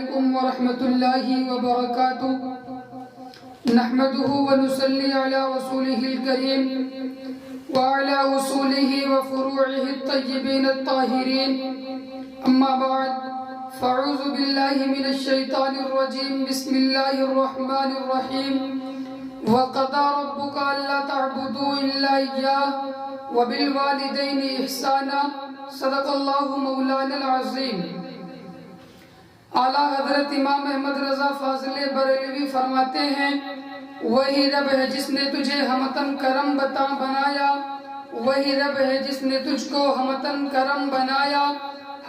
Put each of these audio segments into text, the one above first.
علیکم ورحمۃ اللہ وبرکاتہ نحمده ونصلي على رسوله الكريم وعلى أصوله وفروعه الطيبين الطاهرين أما بعد فأعوذ بالله من الشيطان الرجيم بسم الله الرحمن الرحيم وقضى ربك ألا تعبدوا إلا إياه وبالوالدين إحسانا صدق الله مولانا العظيم۔ اعلیٰ حضرت امام احمد رضا فاضل بریلوی فرماتے ہیں، وہی رب ہے جس نے تجھے ہمتن کرم بنایا، وہی رب ہے جس نے تجھ کو ہمتن کرم بنایا،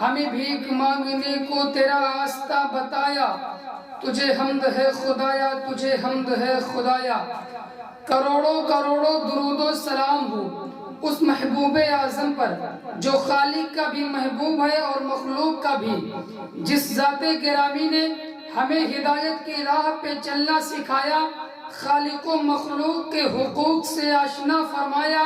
ہمیں بھیک مانگنے کو تیرا راستہ بتایا، تجھے حمد ہے خدایا، تجھے حمد ہے خدایا۔ کروڑوں کروڑوں درود و سلام ہو اس محبوب اعظم پر جو خالق کا بھی محبوب ہے اور مخلوق کا بھی، جس ذات گرامی نے ہمیں ہدایت کی راہ پہ چلنا سکھایا، خالق و مخلوق کے حقوق سے آشنا فرمایا،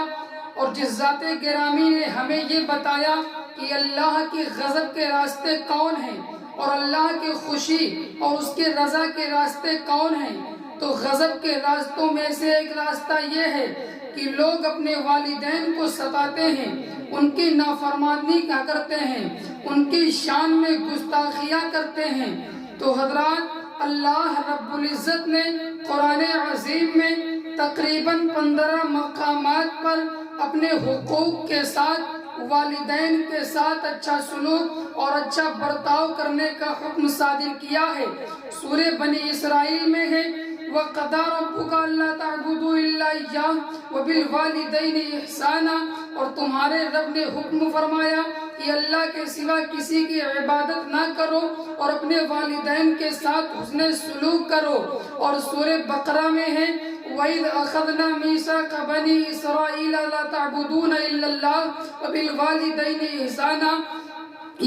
اور جس ذات گرامی نے ہمیں یہ بتایا کہ اللہ کی غضب کے راستے کون ہیں اور اللہ کی خوشی اور اس کے رضا کے راستے کون ہیں۔ تو غضب کے راستوں میں سے ایک راستہ یہ ہے کہ لوگ اپنے والدین کو ستاتے ہیں، ان کی نافرمانی کا کرتے ہیں، ان کی شان میں گستاخیاں کرتے ہیں۔ تو حضرات، اللہ رب العزت نے قرآن عظیم میں تقریباً 15 مقامات پر اپنے حقوق کے ساتھ والدین کے ساتھ اچھا سلوک اور اچھا برتاؤ کرنے کا حکم صادر کیا ہے۔ سورہ بنی اسرائیل میں ہے وَقَضَىٰ رَبُّكَ أَلَّا تَعْبُدُوا إِلَّا إِيَّاهُ وَبِالْوَالِدَيْنِ إِحْسَانًا، اور تمہارے رب نے حکم فرمایا کہ اللہ کے سوا کسی کی عبادت نہ کرو اور اپنے والدین کے ساتھ حسن سلوک کرو۔ اور سورہ بقرہ میں ہے وَإِذْ أَخَذْنَا مِيثَاقَ بَنِي إِسْرَائِيلَ لَا تَعْبُدُونَ إِلَّا اللَّهَ وَبِالْوَالِدَيْنِ إِحْسَانًا۔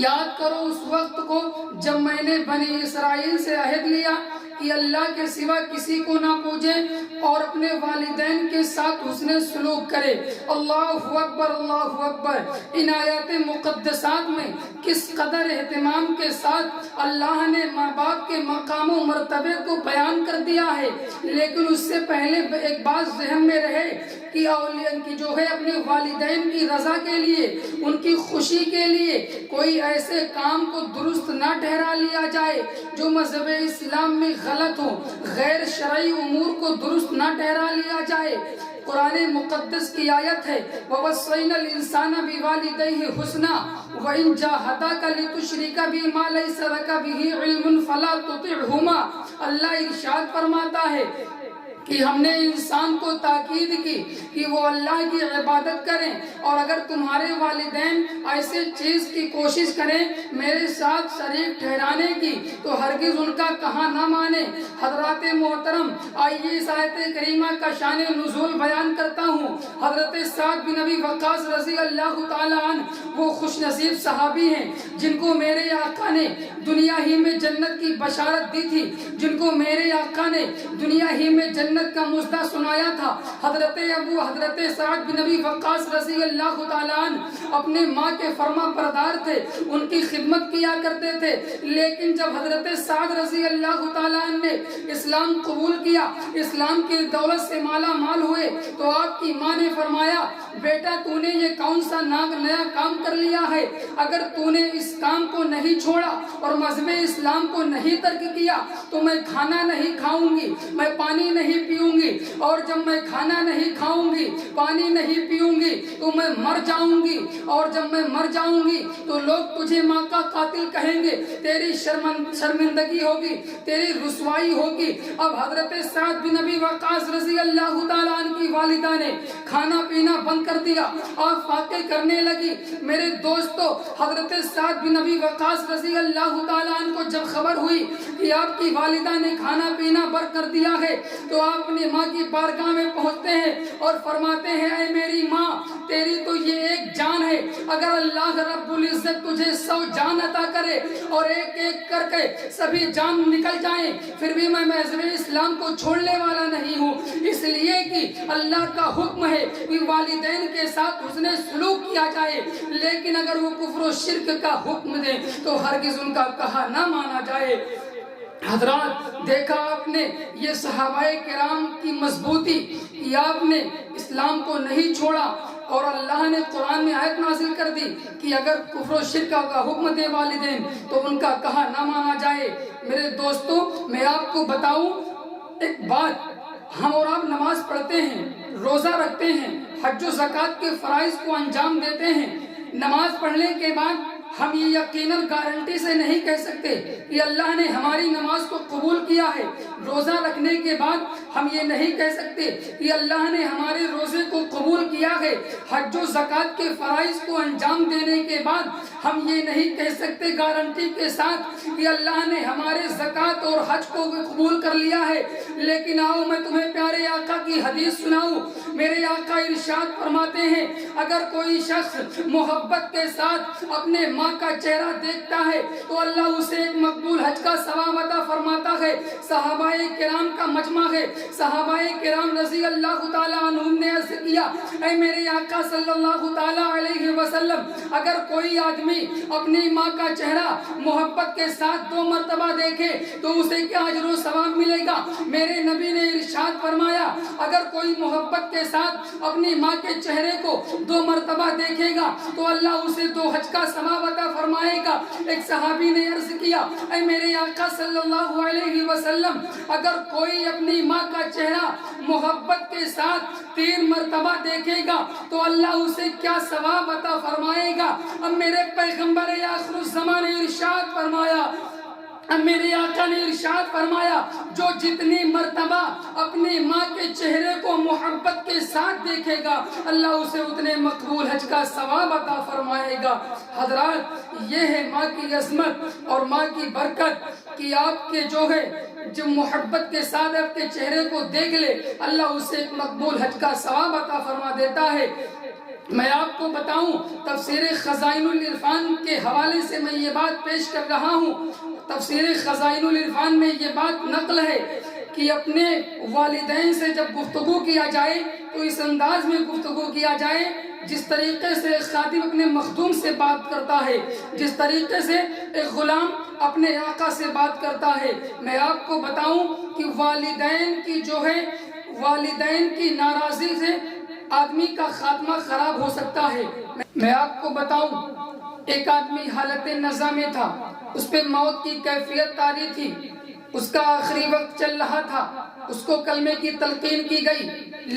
یاد کرو اس وقت کو جب میں نے بنی اسرائیل سے عہد لیا کہ اللہ کے سوا کسی کو نہ پوجیں اور اپنے والدین کے ساتھ حسن سلوک کرے۔ اللہ اکبر، اللہ اکبر۔ ان آیات مقدسات میں کس قدر اہتمام کے ساتھ اللہ نے ماں باپ کے مقام و مرتبے کو بیان کر دیا ہے، لیکن اس سے پہلے ایک بات ذہن میں رہے کہ اولیاء کی جو ہے اپنے والدین کی رضا کے لیے، ان کی خوشی کے لیے کوئی ایسے کام کو درست نہ ٹھہرا لیا جائے جو مذہب اسلام میں غلط ہو، غیر شرعی امور کو درست نہ ٹھہرا لیا جائے۔ قرآن مقدس کی آیت ہے وَوَصَّيْنَا الْإِنسَانَ بِوَالِدَيْهِ حُسْنًا وَإِنْ جَاهَدَاكَ لِتُشْرِكَ بِي مَا لَيْسَ لَكَ بِهِ عِلْمٌ فَلَا تُطِعْهُمَا۔ اللہ ارشاد فرماتا ہے کہ ہم نے انسان کو تاکید کی کہ وہ اللہ کی عبادت کریں، اور اگر تمہارے والدین ایسے چیز کی کوشش کریں میرے ساتھ شریک ٹھہرانے کی تو ہرگز ان کا کہا نہ مانے۔ حضرات محترم، آئیے اس آیت کریمہ کا شان نزول بیان کرتا ہوں۔ حضرت سعد بن ابی وقاص رضی اللہ تعالی عنہ وہ خوش نصیب صحابی ہیں جن کو میرے آقا نے دنیا ہی میں جنت کی بشارت دی تھی، جن کو میرے آقا نے دنیا ہی میں جنت کا مژدہ سنایا تھا۔ حضرت سعد بن ابی وقاص رضی اللہ تعالیٰ عنہ اپنے ماں کے فرما بردار تھے، ان کی خدمت کیا کرتے تھے، لیکن جب حضرت سعد رضی اللہ تعالیٰ عنہ نے اسلام قبول کیا، اسلام کی دولت سے مالا مال ہوئے، تو آپ کی ماں نے فرمایا بیٹا تو نے یہ کون سا نیا کام کر لیا ہے؟ اگر تو نے اس کام کو نہیں چھوڑا اور مذہب اسلام کو نہیں ترک کیا تو میں کھانا نہیں کھاؤں گی، میں پانی نہیں پیوں گی، اور جب میں کھانا نہیں کھاؤں گی، پانی نہیں پیوں گی تو میں مر جاؤں گی، اور جب میں مر جاؤں گی تو لوگ تجھے ماں کا قاتل کہیں گے، تیری شرمندگی ہوگی، تیری رسوائی ہوگی۔ اب حضرت سعد بن ابی وقاص رضی اللہ تعالیٰ عنہ کی والدہ نے کھانا پینا بند کر دیا، آپ فاقے کرنے لگی۔ میرے دوستو، حضرت سعد بن ابی وقاص رضی اللہ تعالیٰ عنہ کو جب خبر ہوئی کہ آپ کی والدہ نے کھانا پینا بند کر دیا ہے تو آپ اپنی ماں کی بارگاہ میں پہنچتے ہیں اور فرماتے ہیں اے میری ماں، تیری تو یہ ایک جان ہے، اگر اللہ رب العزت تجھے 100 جان عطا کرے اور ایک ایک کر کے سبھی جان نکل جائیں پھر بھی میں مذہب اسلام کو چھوڑنے والا نہیں ہوں، اس لیے کہ اللہ کا حکم ہے کہ والدین کے ساتھ حسن سلوک کیا جائے، لیکن اگر وہ کفر و شرک کا حکم دیں تو ہرگز ان کا کہا نہ مانا جائے۔ حضرات دیکھا آپ نے یہ صحابہ کرام کی مضبوطی کہ آپ نے اسلام کو نہیں چھوڑا، اور اللہ نے قرآن میں آیت نازل کر دی کہ اگر کفر و شرک کا حکم دے والدین تو ان کا کہا نہ مانا جائے۔ میرے دوستو، میں آپ کو بتاؤں ایک بات، ہم اور آپ نماز پڑھتے ہیں، روزہ رکھتے ہیں، حج و زکوٰۃ کے فرائض کو انجام دیتے ہیں۔ نماز پڑھنے کے بعد ہم یہ یقیناً گارنٹی سے نہیں کہہ سکتے کہ اللہ نے ہماری نماز کو قبول کیا ہے۔ روزہ رکھنے کے بعد ہم یہ نہیں کہہ سکتے کہ اللہ نے ہمارے روزے کو قبول کیا ہے۔ حج و زکوٰۃ کے فرائض کو انجام دینے کے بعد ہم یہ نہیں کہہ سکتے گارنٹی کے ساتھ کہ اللہ نے ہمارے زکوٰۃ اور حج کو قبول کر لیا ہے۔ لیکن آؤ میں تمہیں پیارے آقا کی حدیث سناؤں۔ میرے آقا ارشاد فرماتے ہیں، اگر کوئی شخص محبت کے ساتھ اپنے ماں کا چہرہ دیکھتا ہے تو اللہ اسے ایک مقبول حج کا ثواب عطا فرماتا ہے۔ صحابہ کرام کا مجمع ہے، صحابہ کرام رضی اللہ تعالیٰ عنہم نے عرض کیا، اے میرے آقا صلی اللہ تعالیٰ علیہ وسلم، اگر کوئی آدمی اپنی ماں کا چہرہ محبت کے ساتھ 2 مرتبہ دیکھے تو اسے کیا اجر و ثواب ملے گا؟ میرے نبی نے ارشاد فرمایا، اگر کوئی محبت کے ساتھ اپنی ماں کے چہرے کو 2 مرتبہ دیکھے گا تو اللہ اسے 2 حج کا ثواب عطا فرمائے گا۔ ایک صحابی نے عرض کیا، اے میرے آقا صلی اللہ علیہ وسلم، اگر کوئی اپنی ماں کا چہرہ محبت کے ساتھ 3 مرتبہ دیکھے گا تو اللہ اسے کیا ثواب عطا فرمائے گا؟ اب میرے پیغمبر آخر الزمان نے ارشاد فرمایا، میرے آقا نے ارشاد فرمایا، جو جتنی مرتبہ اپنی ماں کے چہرے کو محبت کے ساتھ دیکھے گا اللہ اسے اتنے مقبول حج کا ثواب عطا فرمائے گا۔ حضرات، یہ ہے ماں کی عظمت اور ماں کی برکت کہ آپ کے جو محبت کے ساتھ آپ کے چہرے کو دیکھ لے اللہ اسے ایک مقبول حج کا ثواب عطا فرما دیتا ہے۔ میں آپ کو بتاؤں، تفسیر خزائن العرفان کے حوالے سے میں یہ بات پیش کر رہا ہوں۔ تفسیر خزائن العرفان میں یہ بات نقل ہے کہ اپنے والدین سے جب گفتگو کیا جائے تو اس انداز میں گفتگو کیا جائے جس طریقے سے ایک خادم اپنے مخدوم سے بات کرتا ہے، جس طریقے سے ایک غلام اپنے آقا سے بات کرتا ہے۔ میں آپ کو بتاؤں کہ والدین کی ناراضی سے آدمی کا خاتمہ خراب ہو سکتا ہے۔ میں آپ کو بتاؤں، ایک آدمی حالت نزا میں تھا، اس پہ موت کی کیفیت طاری تھی، اس کا آخری وقت چل رہا تھا، اس کو کلمے کی تلقین کی گئی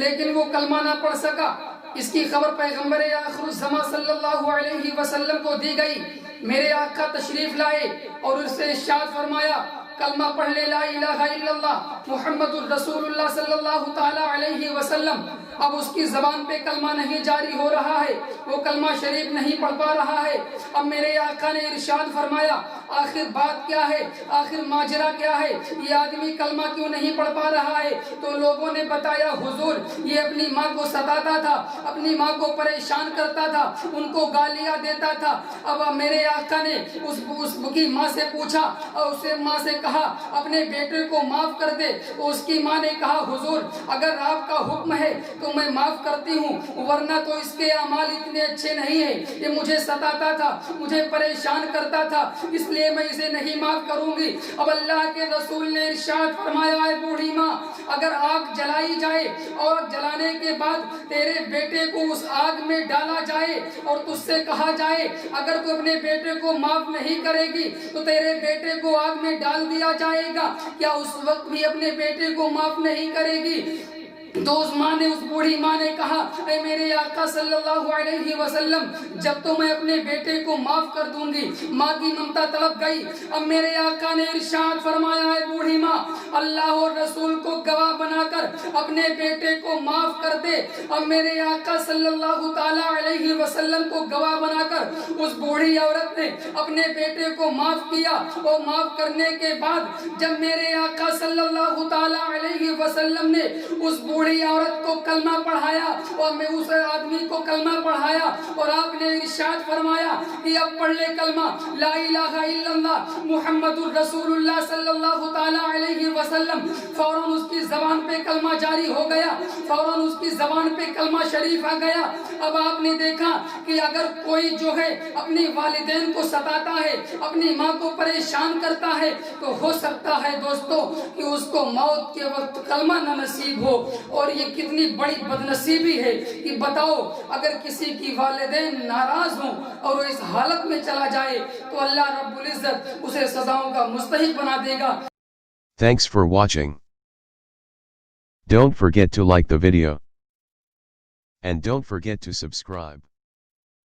لیکن وہ کلمہ نہ پڑھ سکا۔ اس کی خبر پیغمبر آخر الزمان صلی اللہ علیہ وسلم کو دی گئی۔ میرے آقا تشریف لائے اور اس سے ارشاد فرمایا، کلمہ پڑھ لے، لا الہ الا اللہ محمد الرسول اللہ صلی اللہ تعالیٰ علیہ وسلم۔ اب اس کی زبان پہ کلمہ نہیں جاری ہو رہا ہے، وہ کلمہ شریف نہیں پڑھ پا رہا ہے۔ اب میرے آقا نے ارشاد فرمایا، آخر بات کیا ہے، آخر ماجرا کیا ہے، یہ آدمی کلمہ کیوں نہیں پڑھ پا رہا ہے؟ تو لوگوں نے بتایا، حضور یہ اپنی ماں کو ستاتا تھا، اپنی ماں کو پریشان کرتا تھا، ان کو گالیاں دیتا تھا۔ اب میرے آقا نے اس کی ماں سے پوچھا اور اسے ماں سے کہا اپنے بیٹے کو معاف کر دے۔ تو اس کی ماں نے کہا، حضور اگر آپ کا حکم ہے تو میں معاف کرتی ہوں، ورنہ تو اس کے اعمال اتنے اچھے نہیں ہیں، یہ مجھے ستاتا تھا، مجھے پریشان کرتا تھا، اس لیے میں اسے نہیں معاف کروں گی۔ اب اللہ کے رسول نے ارشاد فرمایا، اے بوڑھی ماں، اگر آگ جلائی جائے اور جلانے کے بعد تیرے بیٹے کو اس آگ میں ڈالا جائے اور تجھ سے کہا جائے اگر تو اپنے بیٹے کو معاف نہیں کرے گی تو تیرے بیٹے کو آگ میں ڈال دیا جائے گا، کیا اس وقت بھی اپنے بیٹے کو معاف نہیں کرے گی؟ تو اس بوڑھی ماں نے کہا، اے میرے آقا صلی اللہ علیہ وسلم، جب تو میں اپنے بیٹے کو معاف کر دوں گی۔ ماں کی ممتا تڑپ گئی۔ اب میرے آقا نے ارشاد فرمایا، اے بوڑھی ماں، اللہ اور رسول کو گواہ بنا کر اپنے بیٹے کو معاف کر دے۔ اب میرے آقا صلی اللہ تعالیٰ علیہ وسلم کو گواہ بنا کر اس بوڑھی عورت نے اپنے بیٹے کو معاف کیا، اور معاف کرنے کے بعد جب میرے آقا صلی اللہ تعالیٰ علیہ وسلم نے اس بوڑھی بوڑھی عورت کو کلمہ پڑھایا اور میں اس آدمی کو کلمہ پڑھایا اور آپ نے ارشاد فرمایا کہ اب پڑھ لے کلمہ لا الہ الا اللہ محمد الرسول اللہ صلی اللہ تعالی علیہ وسلم. فوراً اس کی زبان پہ کلمہ جاری ہو گیا, فوراً اس کی زبان پہ کلمہ شریف آ گیا. اب آپ نے دیکھا کہ اگر کوئی جو ہے اپنی والدین کو ستاتا ہے, اپنی ماں کو پریشان کرتا ہے, تو ہو سکتا ہے دوستو کہ اس کو موت کے وقت کلمہ نہ نصیب ہو. اور یہ کتنی بڑی بدنصیبی ہے کہ بتاؤ اگر کسی کی والدین ناراض ہوں اور وہ اس حالت میں چلا جائے تو اللہ رب العزت اسے سزاؤں کا مستحق بنا دے گا. Thanks for watching. Don't forget to like the video. And don't forget to subscribe.